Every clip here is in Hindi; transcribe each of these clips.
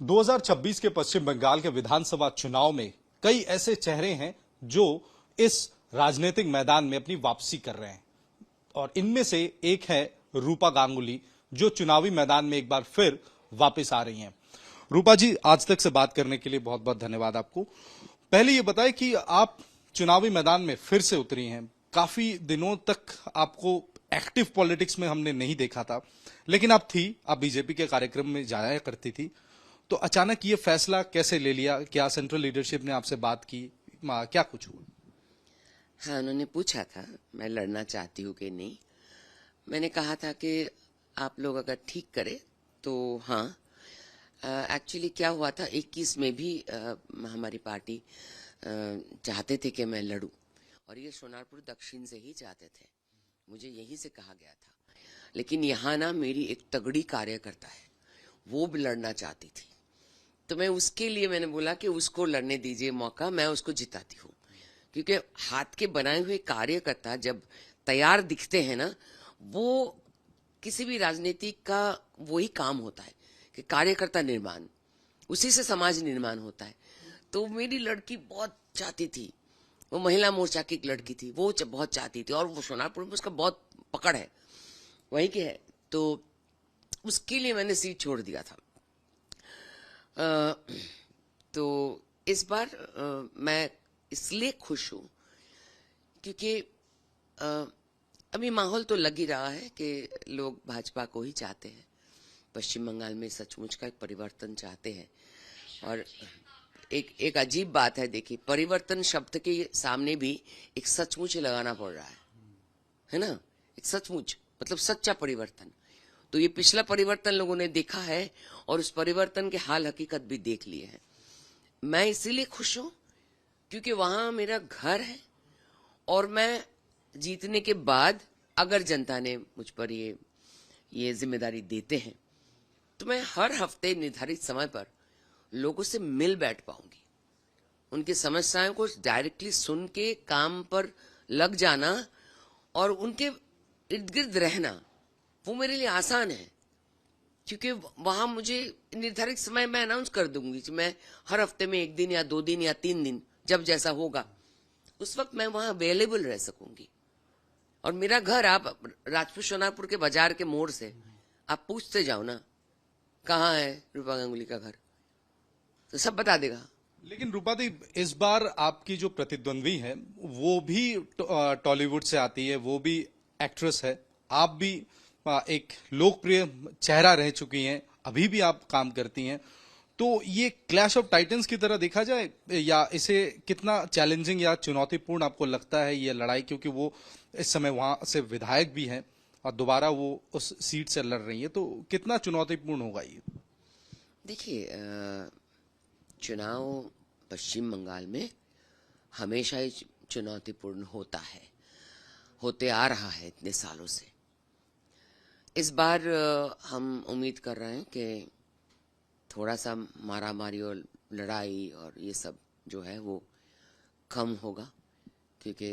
2026 के पश्चिम बंगाल के विधानसभा चुनाव में कई ऐसे चेहरे हैं जो इस राजनीतिक मैदान में अपनी वापसी कर रहे हैं और इनमें से एक है रूपा गांगुली, जो चुनावी मैदान में एक बार फिर वापस आ रही हैं। रूपा जी, आज तक से बात करने के लिए बहुत बहुत धन्यवाद आपको। पहले ये बताएं कि आप चुनावी मैदान में फिर से उतरी हैं। काफी दिनों तक आपको एक्टिव पॉलिटिक्स में हमने नहीं देखा था, लेकिन आप बीजेपी के कार्यक्रम में जाया करती थी। तो अचानक ये फैसला कैसे ले लिया? क्या सेंट्रल लीडरशिप ने आपसे बात की? क्या कुछ हुआ? हाँ, उन्होंने पूछा था मैं लड़ना चाहती हूँ कि नहीं। मैंने कहा था कि आप लोग अगर ठीक करें तो हाँ। एक्चुअली क्या हुआ था, 21 में भी हमारी पार्टी चाहते थे कि मैं लड़ूं, और ये सोनारपुर दक्षिण से ही चाहते थे, मुझे यहीं से कहा गया था। लेकिन यहाँ ना मेरी एक तगड़ी कार्यकर्ता है, वो भी लड़ना चाहती थी, तो मैं उसके लिए मैंने बोला कि उसको लड़ने दीजिए मौका, मैं उसको जिताती हूँ। क्योंकि हाथ के बनाए हुए कार्यकर्ता जब तैयार दिखते हैं ना, वो किसी भी राजनीति का वही काम होता है कि कार्यकर्ता निर्माण, उसी से समाज निर्माण होता है। तो मेरी लड़की बहुत चाहती थी, वो महिला मोर्चा की एक लड़की थी, वो बहुत चाहती थी, और वो सोनारपुर में उसका बहुत पकड़ है, वहीं की है, तो उसके लिए मैंने सीट छोड़ दिया था। तो इस बार मैं इसलिए खुश हूँ क्योंकि अभी माहौल तो लग ही रहा है कि लोग भाजपा को ही चाहते हैं। पश्चिम बंगाल में सचमुच का एक परिवर्तन चाहते हैं, और एक अजीब बात है, देखिए, परिवर्तन शब्द के सामने भी एक सचमुच लगाना पड़ रहा है ना। एक सचमुच मतलब सच्चा परिवर्तन। तो ये पिछला परिवर्तन लोगों ने देखा है और उस परिवर्तन के हाल हकीकत भी देख लिए हैं। मैं इसीलिए खुश हूं क्योंकि वहां मेरा घर है, और मैं जीतने के बाद अगर जनता ने मुझ पर ये जिम्मेदारी देते हैं तो मैं हर हफ्ते निर्धारित समय पर लोगों से मिल बैठ पाऊंगी। उनकी समस्याओं को डायरेक्टली सुन के काम पर लग जाना और उनके इर्द गिर्द रहना, वो मेरे लिए आसान है, क्योंकि वहां मुझे निर्धारित समय मैं अनाउंस कर दूंगी कि मैं हर हफ्ते में 1 दिन या 2 दिन या 3 दिन, जब जैसा होगा उस वक्त मैं वहां अवेलेबल रह सकूंगी। और मेरा घर, आप राजपूत सोनारपुर के बाजार के मोड़ से आप पूछते जाओ ना कहाँ है रूपा गांगुली का घर, तो सब बता देगा। लेकिन रूपा दी, इस बार आपकी जो प्रतिद्वंद्वी है वो भी टॉलीवुड से आती है, वो भी एक्ट्रेस है, आप भी एक लोकप्रिय चेहरा रह चुकी हैं, अभी भी आप काम करती हैं। तो ये क्लैश ऑफ टाइटन्स की तरह देखा जाए, या इसे कितना चैलेंजिंग या चुनौतीपूर्ण आपको लगता है ये लड़ाई? क्योंकि वो इस समय वहां से विधायक भी हैं और दोबारा वो उस सीट से लड़ रही है, तो कितना चुनौतीपूर्ण होगा ये? देखिए, चुनाव पश्चिम बंगाल में हमेशा ही चुनौतीपूर्ण होता है, होते आ रहा है इतने सालों से। इस बार हम उम्मीद कर रहे हैं कि थोड़ा सा मारामारी और लड़ाई और ये सब जो है वो कम होगा, क्योंकि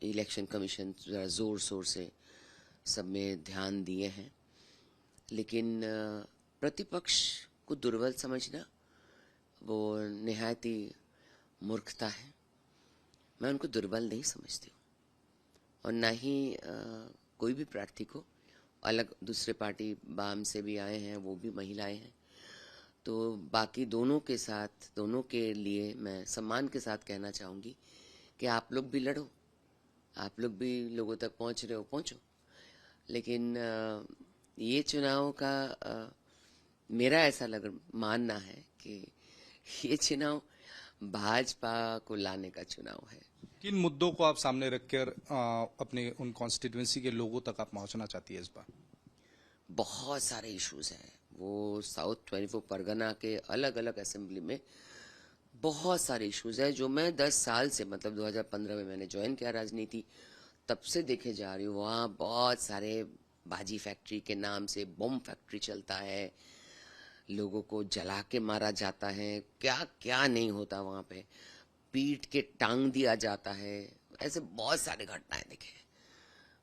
इलेक्शन कमीशन ज़रा ज़ोर शोर से सब में ध्यान दिए हैं। लेकिन प्रतिपक्ष को दुर्बल समझना वो निहायत ही मूर्खता है। मैं उनको दुर्बल नहीं समझती हूँ, और ना ही कोई भी प्रार्थी को। अलग दूसरे पार्टी वाम से भी आए हैं, वो भी महिलाएं हैं, तो बाकी दोनों के साथ, दोनों के लिए मैं सम्मान के साथ कहना चाहूँगी कि आप लोग भी लड़ो, आप लोग भी लोगों तक पहुँच रहे हो, पहुँचो। लेकिन ये चुनाव का मेरा ऐसा मानना है कि ये चुनाव भाजपा को लाने का चुनाव है। किन मुद्दों को आप सामने रखकर अपने उन कॉन्स्टिट्यूएंसी के लोगों तक आप पहुंचना चाहती है इस बार? बहुत सारे इश्यूज हैं, वो साउथ 24 परगना के अलग अलग असेंबली में बहुत सारे इश्यूज हैं जो मैं 10 साल से, मतलब 2015 में मैंने ज्वाइन किया राजनीति, तब से देखे जा रही हूँ। वहाँ बहुत सारे बाजी फैक्ट्री के नाम से बम फैक्ट्री चलता है, लोगों को जला के मारा जाता है, क्या क्या नहीं होता वहाँ पे, पीट के टांग दिया जाता है, ऐसे बहुत सारे घटनाएं देखे।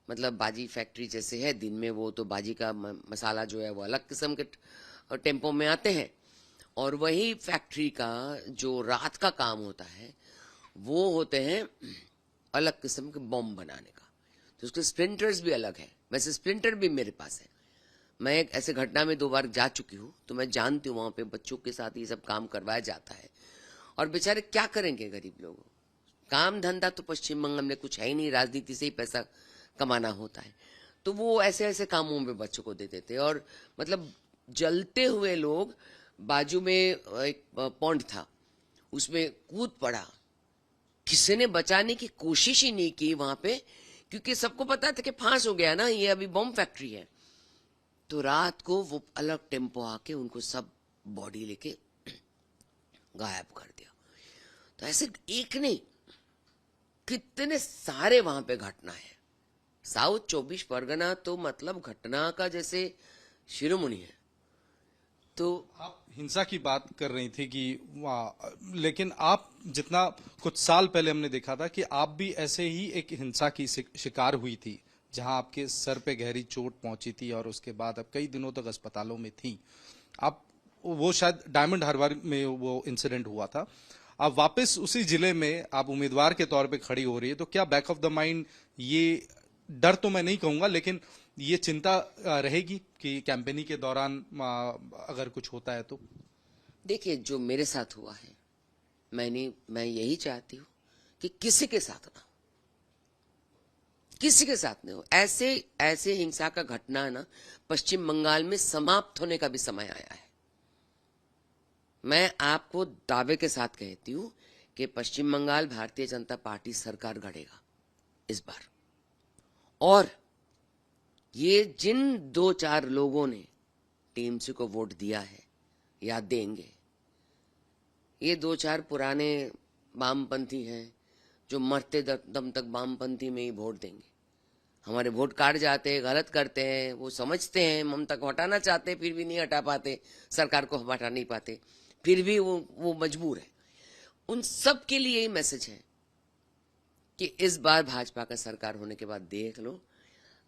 मतलब बाजी फैक्ट्री जैसे है, दिन में वो तो बाजी का मसाला जो है वो अलग किस्म के टेम्पो में आते हैं, और वही फैक्ट्री का जो रात का काम होता है वो होते हैं अलग किस्म के बॉम्ब बनाने का। तो उसके स्प्लिंटर्स भी अलग है। वैसे स्प्लिंटर भी मेरे पास है। मैं एक ऐसे घटना में 2 बार जा चुकी हूँ, तो मैं जानती हूँ वहां पे बच्चों के साथ ये सब काम करवाया जाता है। और बेचारे क्या करेंगे गरीब लोग। काम धंधा तो पश्चिम बंगाल में कुछ है ही नहीं, राजनीति से ही पैसा कमाना होता है। तो वो ऐसे ऐसे कामों में बच्चों को दे देते। और मतलब जलते हुए लोग, बाजू में एक पॉन्ड था, उसमें कूद पड़ा। किसी ने बचाने की कोशिश ही नहीं की वहां पे, क्योंकि सबको पता था कि फांस हो गया ना, ये अभी बॉम्ब फैक्ट्री है। तो रात को वो अलग टेम्पो आके उनको सब बॉडी लेके गायब कर दिया। तो ऐसे एक नहीं, कितने सारे वहां पे घटना है। साउथ 24 परगना तो मतलब घटना का जैसे शिरोमणि है। तो आप हिंसा की बात कर रही थी कि लेकिन आप जितना कुछ साल पहले हमने देखा था कि आप भी ऐसे ही एक हिंसा की शिकार हुई थी, जहां आपके सर पे गहरी चोट पहुंची थी और उसके बाद आप कई दिनों तक अस्पतालों में थी। आप वो शायद डायमंड हार्बर में वो इंसिडेंट हुआ था। आप वापस उसी जिले में आप उम्मीदवार के तौर पे खड़ी हो रही है, तो क्या बैक ऑफ द माइंड ये डर तो मैं नहीं कहूंगा, लेकिन ये चिंता रहेगी कि कैंपेनिंग के दौरान अगर कुछ होता है तो? देखिए, जो मेरे साथ हुआ है, मैं यही चाहती हूँ कि किसी के साथ ना, किसी के साथ नहीं हो। ऐसे ऐसे हिंसा का घटना ना पश्चिम बंगाल में समाप्त होने का भी समय आया है। मैं आपको दावे के साथ कहती हूँ कि पश्चिम बंगाल भारतीय जनता पार्टी सरकार गढ़ेगा इस बार। और ये जिन 2-4 लोगों ने टीएमसी को वोट दिया है या देंगे, ये 2-4 पुराने वामपंथी हैं जो मरते दम तक वामपंथी में ही वोट देंगे। हमारे वोट काट जाते हैं, गलत करते हैं, वो समझते हैं ममता को हटाना चाहते हैं, फिर भी नहीं हटा पाते, सरकार को हम हटा नहीं पाते, फिर भी वो मजबूर है। उन सब के लिए यही मैसेज है कि इस बार भाजपा का सरकार होने के बाद देख लो,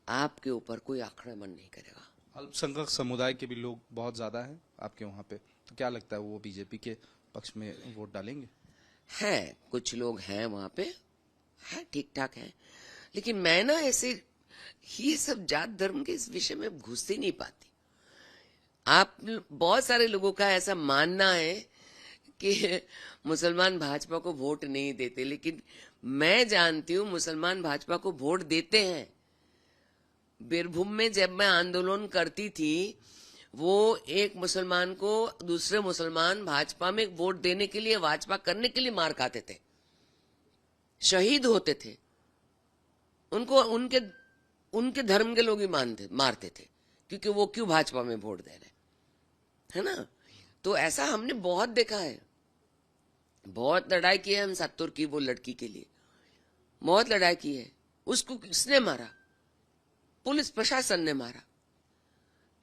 आपके ऊपर कोई आक्रमण नहीं करेगा। अल्पसंख्यक समुदाय के भी लोग बहुत ज्यादा हैं आपके वहां पे, तो क्या लगता है वो बीजेपी के पक्ष में वोट डालेंगे? हैं, कुछ लोग हैं वहां पे, है ठीक ठाक है। लेकिन मैं ना ऐसे ये सब जात धर्म के इस विषय में घुस ही नहीं पाती। आप बहुत सारे लोगों का ऐसा मानना है कि मुसलमान भाजपा को वोट नहीं देते, लेकिन मैं जानती हूं मुसलमान भाजपा को वोट देते हैं। बीरभूम में जब मैं आंदोलन करती थी, वो एक मुसलमान को दूसरे मुसलमान भाजपा में वोट देने के लिए, भाजपा करने के लिए मार खाते थे, शहीद होते थे। उनको उनके उनके धर्म के लोग ही मारते थे, क्योंकि वो क्यों भाजपा में वोट दे रहे, है ना। तो ऐसा हमने बहुत देखा है। बहुत लड़ाई की है हम सत्तूर की वो लड़की के लिए, बहुत लड़ाई की है। उसको किसने मारा? पुलिस प्रशासन ने मारा।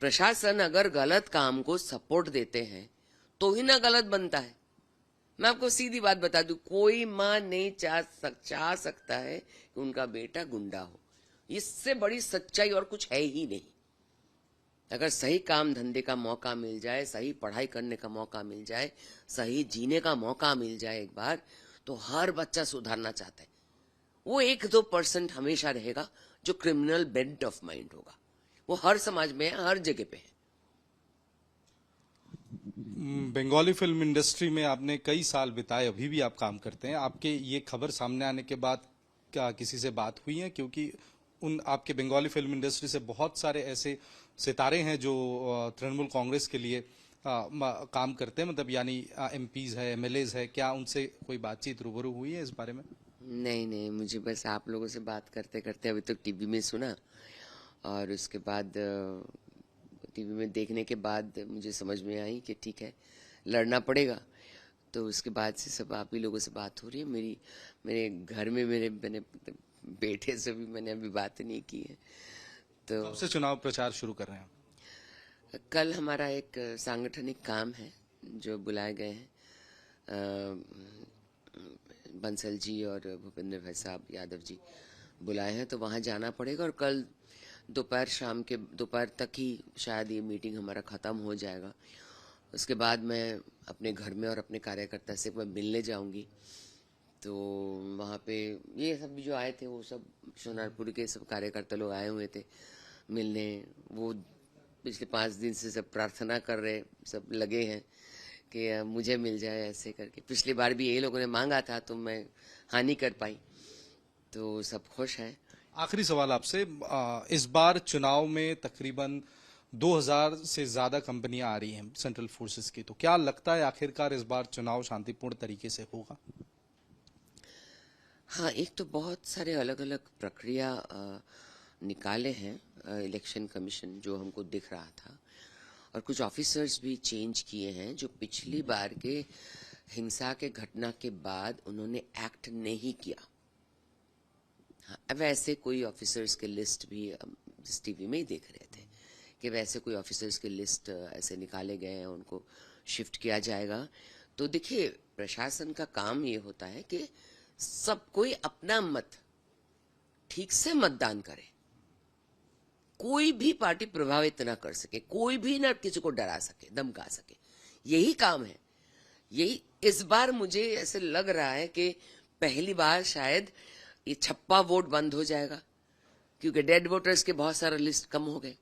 प्रशासन अगर गलत काम को सपोर्ट देते हैं तो ही ना गलत बनता है। मैं आपको सीधी बात बता दूं, कोई माँ नहीं चाह सकता है कि उनका बेटा गुंडा हो। इससे बड़ी सच्चाई और कुछ है ही नहीं। अगर सही काम धंधे का मौका मिल जाए, सही पढ़ाई करने का मौका मिल जाए, सही जीने का मौका मिल जाए एक बार, तो हर बच्चा सुधारना चाहता है। वो 1-2% हमेशा रहेगा जो क्रिमिनल बेंट ऑफ माइंड होगा। वो हर समाज में है, हर जगह पे है। बंगाली फिल्म इंडस्ट्री में आपने कई साल बिताए, अभी भी आप काम करते हैं। आपके ये खबर सामने आने के बाद क्या किसी से बात हुई है? क्योंकि उन आपके बंगाली फिल्म इंडस्ट्री से बहुत सारे ऐसे सितारे हैं जो तृणमूल कांग्रेस के लिए काम करते हैं, मतलब यानी एमपीज है, एमएलएज है। क्या उनसे कोई बातचीत रूबरू हुई है इस बारे में? नहीं नहीं, मुझे बस आप लोगों से बात करते करते अभी तो टीवी में सुना, और उसके बाद टीवी में देखने के बाद मुझे समझ में आई कि ठीक है, लड़ना पड़ेगा। तो उसके बाद से सब आप ही लोगों से बात हो रही है। मेरे घर में मैंने बेटे से भी मैंने अभी बात नहीं की है। तो कब से चुनाव प्रचार शुरू कर रहे हैं? कल हमारा एक सांगठनिक काम है जो बुलाए गए हैं, बंसल जी और भूपेंद्र भाई साहब यादव जी बुलाए हैं, तो वहाँ जाना पड़ेगा। और कल दोपहर तक ही शायद ये मीटिंग हमारा ख़त्म हो जाएगा। उसके बाद मैं अपने घर में और अपने कार्यकर्ता से मैं मिलने जाऊंगी। तो वहाँ पे ये सब भी जो आए थे वो सब सोनारपुर के सब कार्यकर्ता लोग आए हुए थे मिलने। वो पिछले 5 दिन से सब प्रार्थना कर रहे, सब लगे हैं कि मुझे मिल जाए ऐसे करके। पिछली बार भी यही लोगों ने मांगा था तो मैं हाँ नहीं कर पाई, तो सब खुश हैं। आखिरी सवाल आपसे, इस बार चुनाव में तकरीबन 2000 से ज्यादा कंपनियां आ रही हैं सेंट्रल फोर्सेस की, तो क्या लगता है आखिरकार इस बार चुनाव शांतिपूर्ण तरीके से होगा? हाँ, एक तो बहुत सारे अलग अलग प्रक्रिया निकाले हैं इलेक्शन कमीशन, जो हमको दिख रहा था, और कुछ ऑफिसर्स भी चेंज किए हैं जो पिछली बार के हिंसा के घटना के बाद उन्होंने एक्ट नहीं किया। हाँ, वैसे कोई ऑफिसर्स के लिस्ट भी जिस टीवी में ही देख रहे थे कि वैसे कोई ऑफिसर्स के लिस्ट ऐसे निकाले गए हैं, उनको शिफ्ट किया जाएगा। तो देखिए, प्रशासन का काम ये होता है कि सब कोई अपना मत ठीक से मतदान करे, कोई भी पार्टी प्रभावित ना कर सके, कोई भी ना किसी को डरा सके, धमका सके, यही काम है। यही इस बार मुझे ऐसे लग रहा है कि पहली बार शायद ये छप्पा वोट बंद हो जाएगा, क्योंकि डेड वोटर्स के बहुत सारे लिस्ट कम हो गए।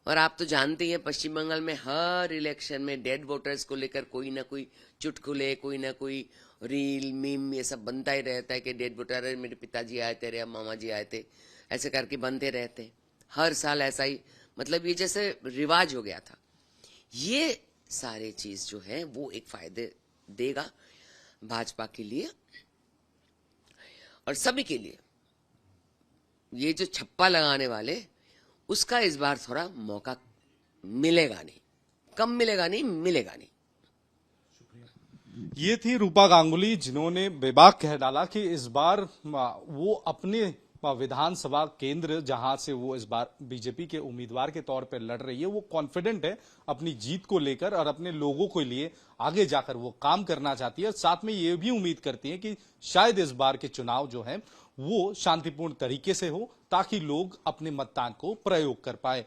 और आप तो जानते ही हैं, पश्चिम बंगाल में हर इलेक्शन में डेड वोटर्स को लेकर कोई ना कोई चुटकुले, कोई ना कोई रील, मीम, ये सब बनता ही रहता है कि डेड वोटर, मेरे पिताजी आए थे, मामा जी आए थे, ऐसे करके बनते रहते हैं हर साल ऐसा ही। मतलब ये जैसे रिवाज हो गया था। ये सारे चीज जो है वो एक फायदे देगा भाजपा के लिए और सभी के लिए। ये जो छप्पा लगाने वाले, उसका इस बार थोड़ा मौका मिलेगा नहीं, कम मिलेगा नहीं, मिलेगा नहीं। ये थी रूपा गांगुली, जिन्होंने बेबाक कह डाला कि इस बार वो अपने विधानसभा केंद्र जहां से वो इस बार बीजेपी के उम्मीदवार के तौर पर लड़ रही है, वो कॉन्फिडेंट है अपनी जीत को लेकर और अपने लोगों के लिए आगे जाकर वो काम करना चाहती है। और साथ में ये भी उम्मीद करती है कि शायद इस बार के चुनाव जो है वो शांतिपूर्ण तरीके से हो, ताकि लोग अपने मतदान को प्रयोग कर पाए।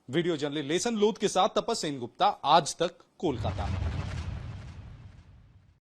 वीडियो जर्नलिस्ट लेसन लोध के साथ तपस सेन गुप्ता, आज तक, कोलकाता।